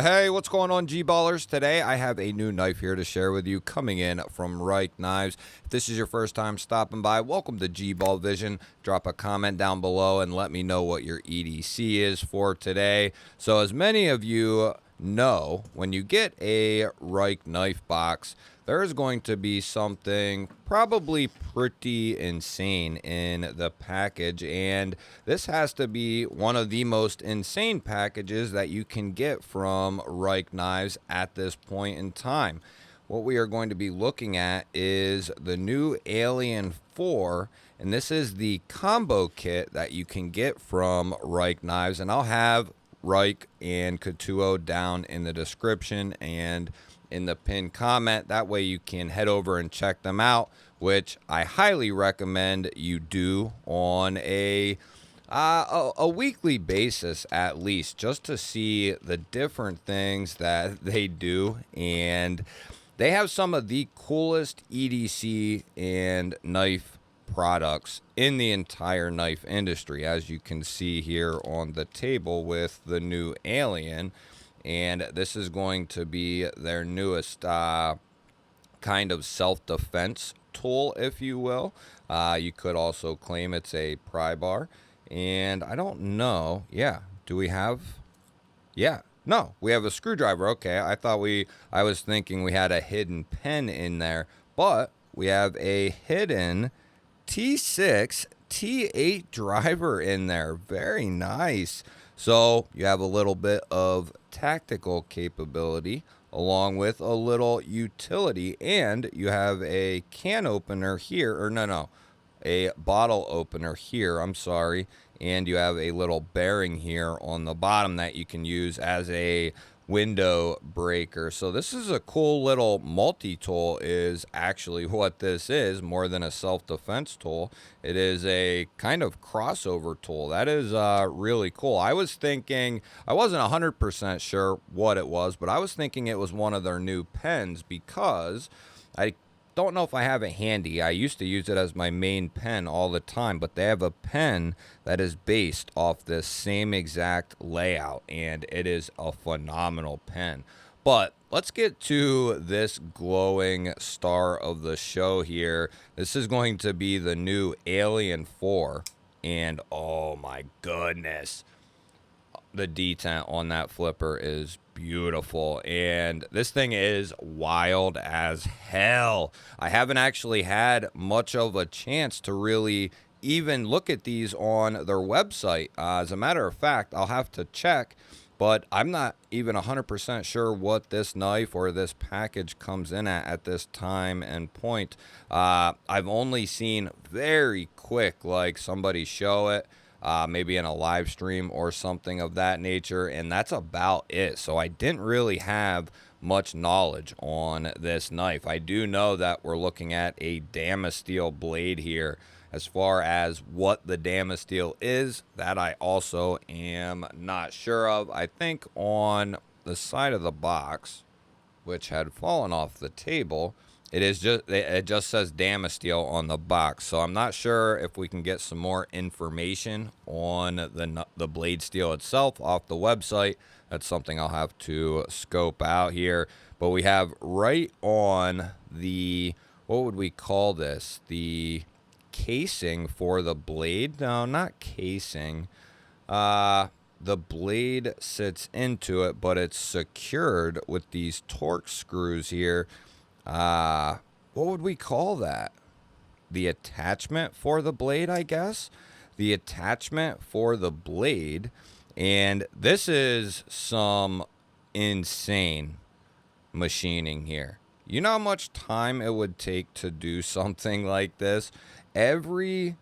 Hey, what's going on, G-Ballers? Today I have a new knife here to share with you coming in from Reich Knives. If this is your first time stopping by, welcome to GBall Vision. Drop a comment down below and let me know what your EDC is for today. So as many of you know, when you get a Reich knife box, there is going to be something probably pretty insane in the package, and this has to be one of the most insane packages that you can get from Reich Knives at this point in time. What we are going to be looking at is the new Alien 4, and this is the combo kit that you can get from Reich Knives, and I'll have Reich and Couture down in the description and in the pinned comment. That way you can head over and check them out, which I highly recommend you do on a weekly basis at least, just to see the different things that they do. And they have some of the coolest EDC and knife products in the entire knife industry, as you can see here on the table with the new Alien. And this is going to be their newest kind of self-defense tool, if you will. You could also claim it's a pry bar. And I don't know. Yeah. Do we have? Yeah. No, we have a screwdriver. Okay. I was thinking we had a hidden pen in there, but we have a hidden T6 T8 driver in there. Very nice. So you have a little bit of tactical capability along with a little utility, and you have a can opener here, or no, a bottle opener here, I'm sorry, and you have a little bearing here on the bottom that you can use as a window breaker. So this is a cool little multi-tool, is actually what this is, more than a self-defense tool. It is a kind of crossover tool. That is really cool. I was thinking, I wasn't 100% sure what it was, but I was thinking it was one of their new pens, because I don't know if I have it handy. I used to use it as my main pen all the time, but they have a pen that is based off this same exact layout, and it is a phenomenal pen. But let's get to this glowing star of the show here. This is going to be the new Alien 4, and oh my goodness, the detent on that flipper is beautiful, and this thing is wild as hell. I haven't actually had much of a chance to really even look at these on their website. As a matter of fact, I'll have to check, but I'm not even 100% sure what this knife or this package comes in at this time and point. I've only seen very quick, like somebody show it, maybe in a live stream or something of that nature, and that's about it. So I didn't really have much knowledge on this knife. I do know that we're looking at a Damasteel blade here. As far as what the Damasteel is, that I also am not sure of. I think on the side of the box, which had fallen off the table, it just says Damasteel on the box. So I'm not sure if we can get some more information on the blade steel itself off the website. That's something I'll have to scope out here. But we have right on the, what would we call this? The casing for the blade. No, not casing. The blade sits into it, but it's secured with these torque screws here. What would we call that? The attachment for the blade, I guess. The attachment for the blade. And this is some insane machining here. You know how much time it would take to do something like this? Every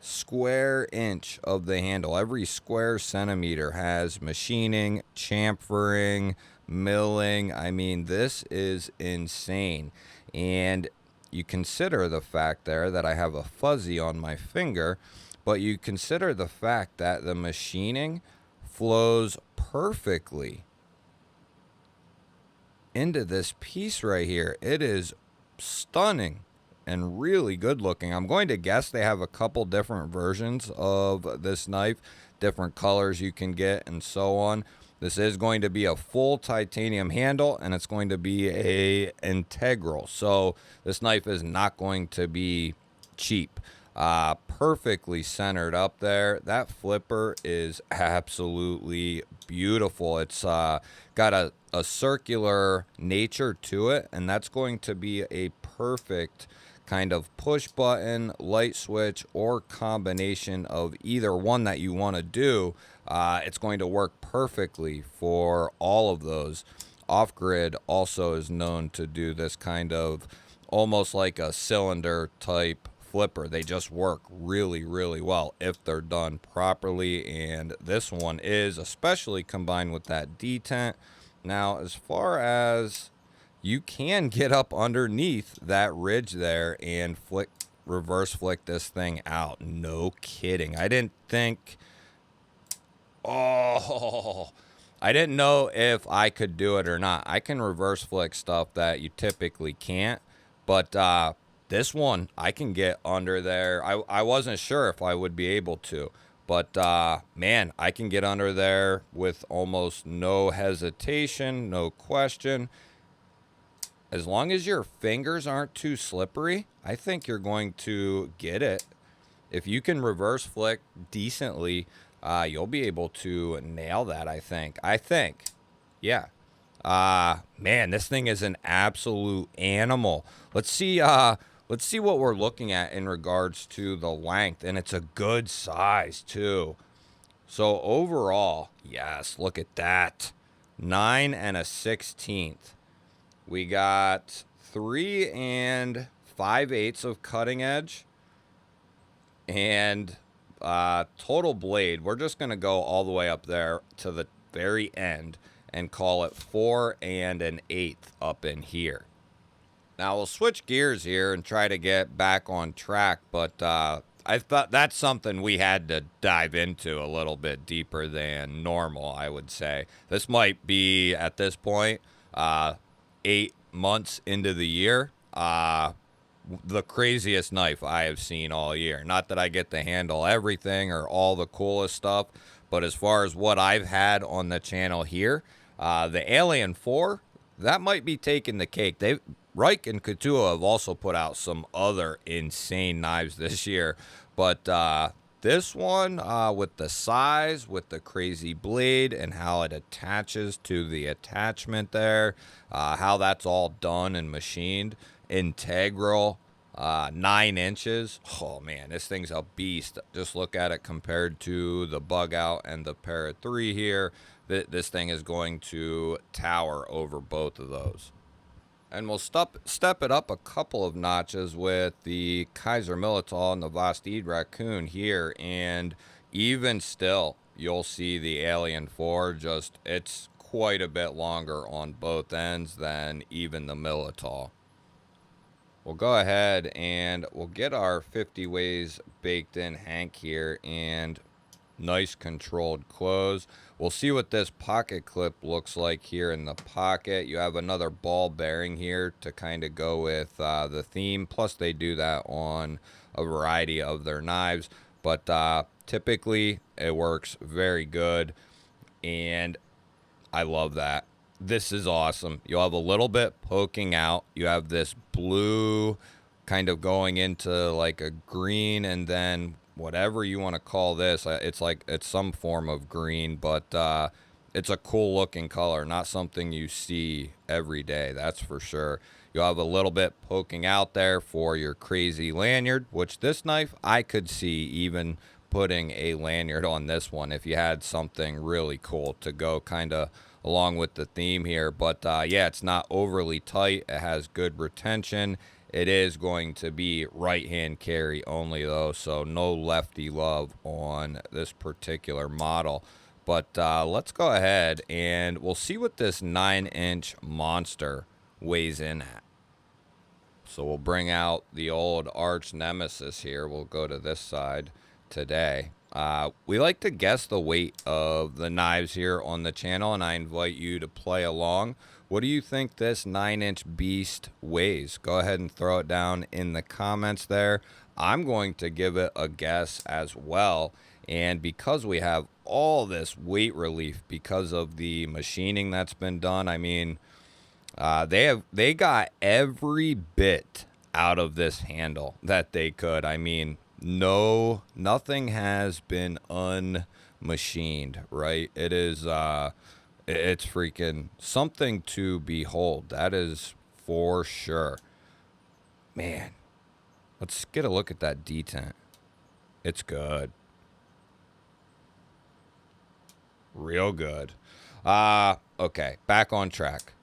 square inch of the handle, every square centimeter has machining, chamfering, milling. I mean, this is insane. And you consider the fact there that I have a fuzzy on my finger, but you consider the fact that the machining flows perfectly into this piece right here. It is stunning and really good looking. I'm going to guess they have a couple different versions of this knife, different colors you can get and so on. This is going to be a full titanium handle, and it's going to be a integral. So this knife is not going to be cheap. Perfectly centered up there. That flipper is absolutely beautiful. It's got a circular nature to it, and that's going to be a perfect kind of push button, light switch, or combination of either one that you want to do. It's going to work perfectly for all of those. Off-grid also is known to do this kind of almost like a cylinder type flipper. They just work really, really well if they're done properly, and this one is, especially combined with that detent. Now, as far as you can get up underneath that ridge there and reverse flick this thing out. No kidding. I didn't know if I could do it or not. I can reverse flick stuff that you typically can't, but this one I can get under there. I wasn't sure if I would be able to, but man, I can get under there with almost no hesitation, no question. As long as your fingers aren't too slippery, I think you're going to get it. If you can reverse flick decently, you'll be able to nail that, I think. Yeah. Man, this thing is an absolute animal. Let's see what we're looking at in regards to the length, and it's a good size too. So overall, yes, look at that. 9 1/16. We got 3 5/8 of cutting edge, and total blade. We're just going to go all the way up there to the very end and call it 4 1/8 up in here. Now we'll switch gears here and try to get back on track, but I thought that's something we had to dive into a little bit deeper than normal, I would say. This might be, at this point, 8 months into the year, the craziest knife I have seen all year. Not that I get to handle everything or all the coolest stuff, but as far as what I've had on the channel here, the Alien 4, that might be taking the cake. Reich and Couture have also put out some other insane knives this year, but this one, with the size, with the crazy blade, and how it attaches to the attachment there, how that's all done and machined, integral, 9 inches. Oh man, this thing's a beast. Just look at it compared to the Bug Out and the Para 3 here. This thing is going to tower over both of those. And we'll step it up a couple of notches with the Kaiser Militao and the Vastid Raccoon here. And even still, you'll see the Alien 4, it's quite a bit longer on both ends than even the Militao. We'll go ahead and we'll get our 50 ways baked in Hank here, and nice controlled close. We'll see what this pocket clip looks like here in the pocket. You have another ball bearing here to kind of go with the theme. Plus they do that on a variety of their knives, but typically it works very good, and I love that. This is awesome. You'll have a little bit poking out. You have this blue kind of going into like a green, and then whatever you want to call this, it's some form of green, but it's a cool looking color, not something you see every day, that's for sure. You'll have a little bit poking out there for your crazy lanyard, which this knife, I could see even putting a lanyard on this one if you had something really cool to go kind of along with the theme here. But yeah, it's not overly tight. It has good retention. It is going to be right hand carry only though, so no lefty love on this particular model. But let's go ahead and we'll see what this 9-inch monster weighs in at. So we'll bring out the old arch nemesis here. We'll go to this side today. We like to guess the weight of the knives here on the channel, and I invite you to play along. What do you think this 9-inch beast weighs? Go ahead and throw it down in the comments there. I'm going to give it a guess as well, And because we have all this weight relief because of the machining that's been done, I mean, they got every bit out of this handle that they could. I mean, nothing has been unmachined, right? It's freaking something to behold. That is for sure. Man, let's get a look at that detent. It's good. Real good. Okay, back on track.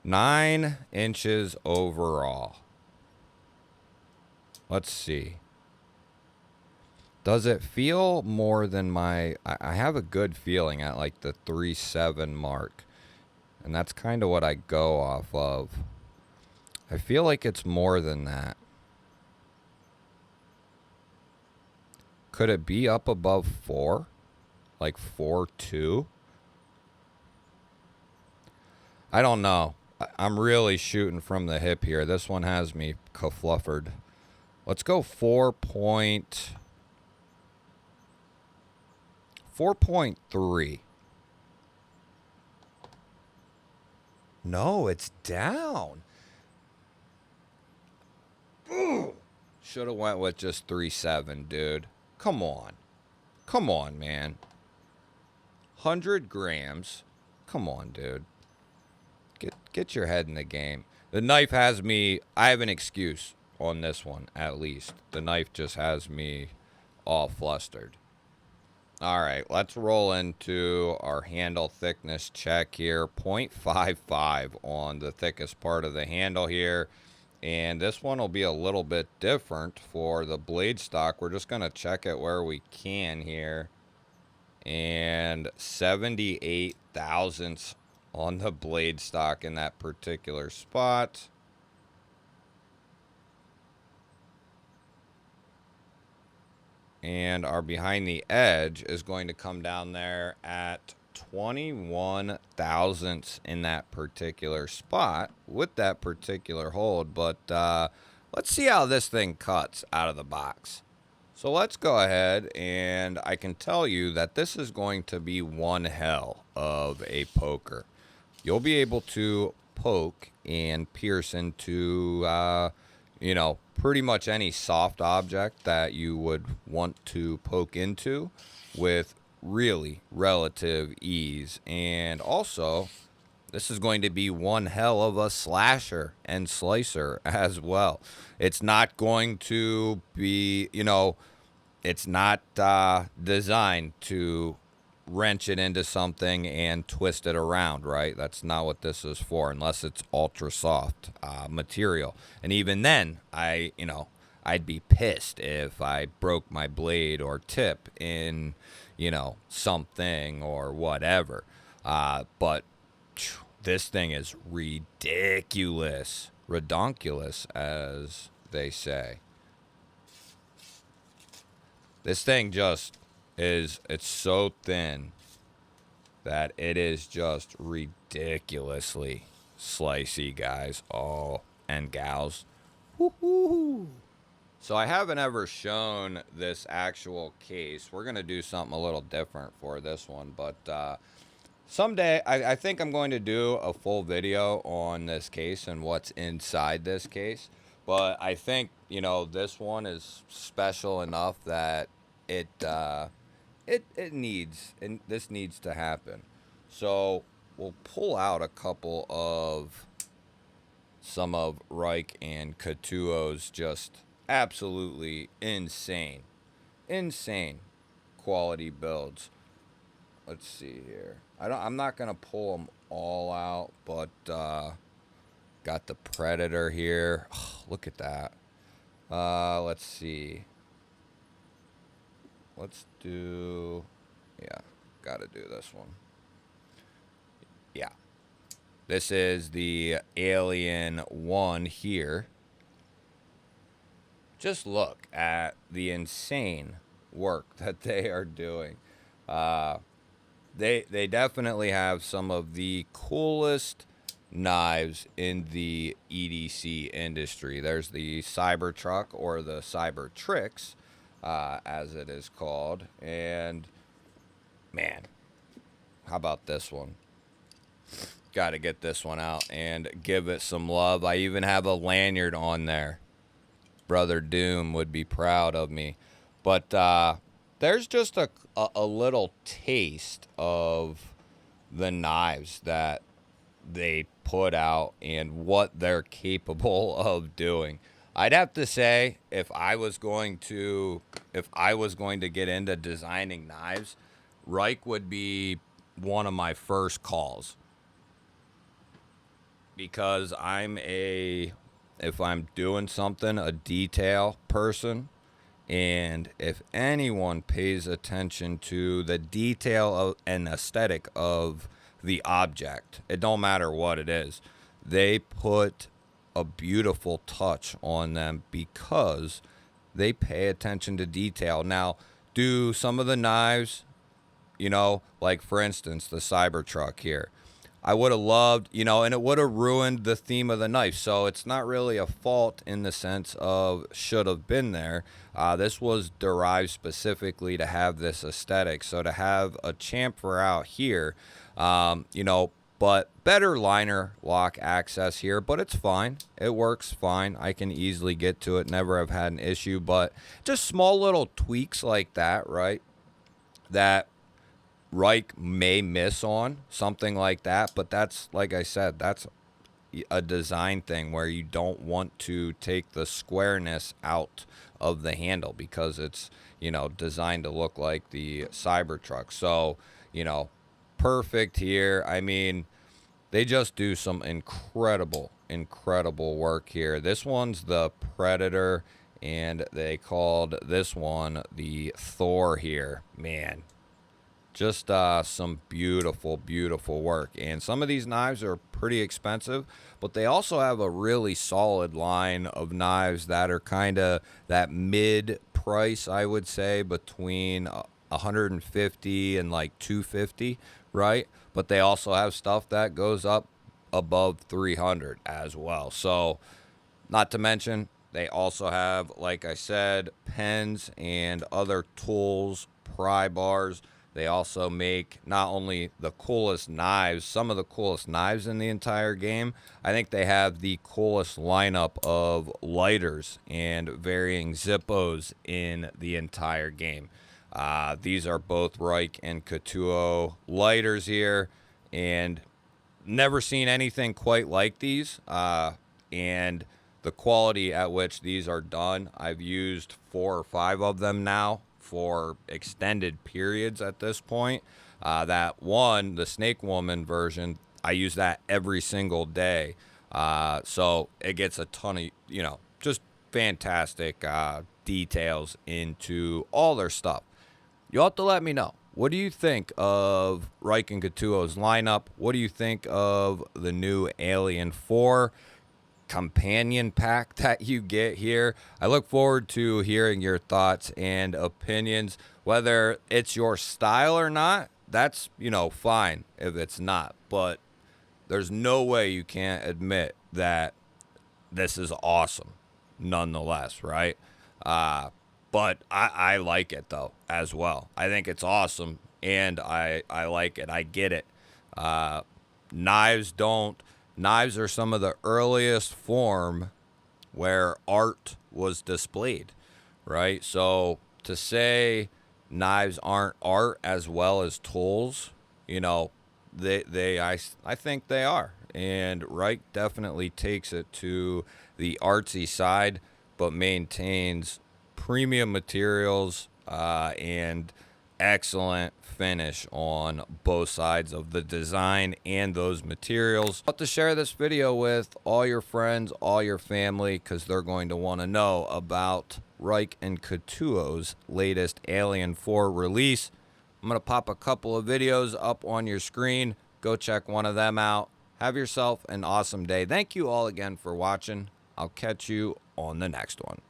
9 inches overall. Let's see. Does it feel more than my... I have a good feeling at like the 3.7 mark. And that's kind of what I go off of. I feel like it's more than that. Could it be up above 4? Like 4.2? I don't know. I'm really shooting from the hip here. This one has me kafluffered. Let's go 4.3. No, it's down. Should have went with just 3.7, dude. Come on. Come on, man. 100 grams. Come on, dude. Get your head in the game. The knife has me... I have an excuse on this one, at least. The knife just has me all flustered. All right, let's roll into our handle thickness check here. 0.55 on the thickest part of the handle here. And this one will be a little bit different for the blade stock. We're just going to check it where we can here. And 78 thousandths on the blade stock in that particular spot. And our behind the edge is going to come down there at 21 thousandths in that particular spot with that particular hold. But let's see how this thing cuts out of the box. So let's go ahead, and I can tell you that this is going to be one hell of a poker. You'll be able to poke and pierce into, you know, pretty much any soft object that you would want to poke into with really relative ease. And also, this is going to be one hell of a slasher and slicer as well. It's not going to be, you know, it's not designed to wrench it into something and twist it around, right? That's not what this is for, unless it's ultra soft material. And even then, I'd be pissed if I broke my blade or tip in, you know, something or whatever. But this thing is ridiculous, redonkulous, as they say. This thing just is, it's so thin that it is just ridiculously slicey, guys. Oh, and gals. Woo-hoo-hoo. So I haven't ever shown this actual case. We're going to do something a little different for this one, but someday I think I'm going to do a full video on this case and what's inside this case. But I think, you know, this one is special enough that it needs, and this needs to happen. So we'll pull out a couple of some of Reich and Katuo's just absolutely insane quality builds. Let's see here. I'm not gonna pull them all out, but got the Predator here. Oh, look at that. Let's see. Let's do, yeah, gotta do this one. Yeah. This is the Alien 1 here. Just look at the insane work that they are doing. They definitely have some of the coolest knives in the EDC industry. There's the Cybertruck, or the Cybertrix, as it is called. And man, how about this one? Got to get this one out and give it some love. I even have a lanyard on there. Brother Doom would be proud of me. But there's just a little taste of the knives that they put out and what they're capable of doing. I'd have to say, if I was going to get into designing knives, Reich would be one of my first calls, because if I'm doing something, a detail person. And if anyone pays attention to the detail and aesthetic of the object, it don't matter what it is, they put a beautiful touch on them because they pay attention to detail. Now, do some of the knives, like for instance, the Cybertruck here, I would have loved, and it would have ruined the theme of the knife. So it's not really a fault in the sense of should have been there. This was derived specifically to have this aesthetic. So to have a chamfer out here, but better liner lock access here, but it's fine. It works fine. I can easily get to it. Never have had an issue, but just small little tweaks like that, right? That Reich may miss on, something like that, but that's, like I said, that's a design thing where you don't want to take the squareness out of the handle because it's, designed to look like the Cybertruck. So, perfect here. I mean, they just do some incredible work here. This one's the Predator, and they called this one the Thor here. Man, just some beautiful work. And some of these knives are pretty expensive, but they also have a really solid line of knives that are kind of that mid price, I would say, between 150 and like 250, right? But they also have stuff that goes up above 300 as well. So, not to mention, they also have, like I said, pens and other tools, pry bars. They also make not only the coolest knives, some of the coolest knives in the entire game. I think they have the coolest lineup of lighters and varying Zippos in the entire game. These are both Reich and Couture lighters here, and never seen anything quite like these. And the quality at which these are done, I've used 4 or 5 of them now for extended periods at this point. That one, the Snake Woman version, I use that every single day. So it gets a ton of, just fantastic details into all their stuff. You'll have to let me know. What do you think of Reich and Couture's lineup? What do you think of the new Alien 4 companion pack that you get here? I look forward to hearing your thoughts and opinions. Whether it's your style or not, that's, fine if it's not. But there's no way you can't admit that this is awesome nonetheless, right? But I like it, though, as well. I think it's awesome, and I like it. I get it. Knives are some of the earliest form where art was displayed, right? So to say knives aren't art as well as tools, I think they are. And Reich definitely takes it to the artsy side, but maintains premium materials and excellent finish on both sides of the design and those materials. But to share this video with all your friends, all your family, because they're going to want to know about Reich and Couture's latest Alien 4 release. I'm going to pop a couple of videos up on your screen. Go check one of them out. Have yourself an awesome day. Thank you all again for watching. I'll catch you on the next one.